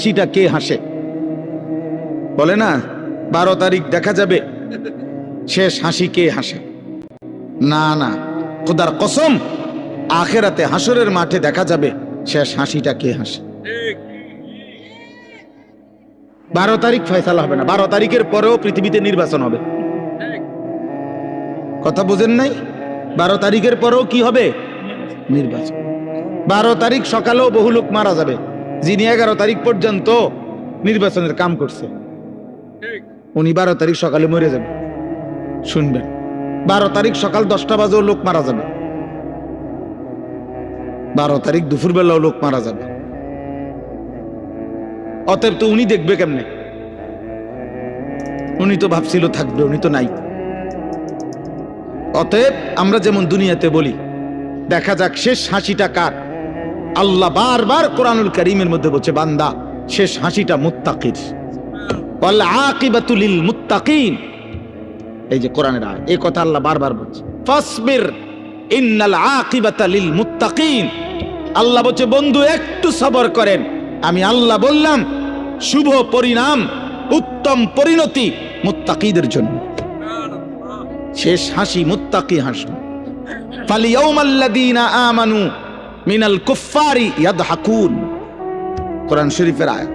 হাসিটা কে হাসে? বলে না 12 তারিখ দেখা যাবে শেষ হাসি কে হাসে। না না, খোদার কসম, আখেরাতে হাসরের মাঠে দেখা যাবে শেষ হাসিটা কে হাসে। 12 তারিখ ফয়সালা হবে না, 12 তারিখের পরেও পৃথিবীতে নির্বাচন হবে। কথা বুঝেন নাই? 12 তারিখের পরেও কি হবে? নির্বাচন। 12 তারিখ সকালেও বহু লোক মারা যাবে, যিনি 11 তারিখ পর্যন্ত নির্বাচনের কাম করছে, উনি 12 তারিখ সকালে মরে যাবে। শুনবেন, 12 তারিখ সকাল 10টা বাজেও লোক মারা যাবে, 12 তারিখ দুপুর বেলাও লোক মারা যাবে। অতএব তো উনি দেখবে কেমনে? উনি তো ভাবছিল থাকবে, উনি তো নাই। অতএব আমরা যেমন দুনিয়াতে বলি দেখা যাক শেষ হাসিটা কার, আল্লাহ বারবার কোরআনুল কারীমের মধ্যে বলছে বান্দা শেষ হাসিটা মুত্তাকির, ওয়াল আকিবাতু লিল মুত্তাকিন। এই যে কোরআনের আয়াত, এই কথা আল্লাহ বারবার বলছে, ফাসবির ইন্নাল আকিবাতা লিল মুত্তাকিন। আল্লাহ বলছে বন্ধু একটু সবর করেন, আমি আল্লাহ বললাম শুভ পরিণাম, উত্তম পরিণতি মুত্তাকিদের জন্য। শেষ হাসি মুত্তাকি হাসি। ফালিয়াউমাল্লাযীনা আমানু মিনাল কুফফারি ইয়াদহাকুন, কোরআন শরীফের আয়াত।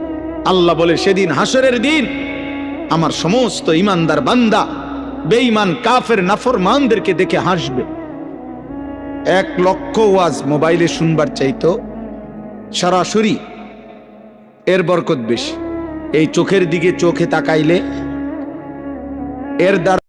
আল্লাহ বলে সেদিন হাসরের দিন আমার সমস্ত ইমানদার বান্দা বেঈমান কাফের নাফরমানদেরকে দেখে হাসবে। 1 লক্ষ ওয়াজ মোবাইলে শুনবার চাইতো সরাসরি এর বরকত বেশি। এই চোখের দিকে চোখে তাকাইলে এর দ্বারা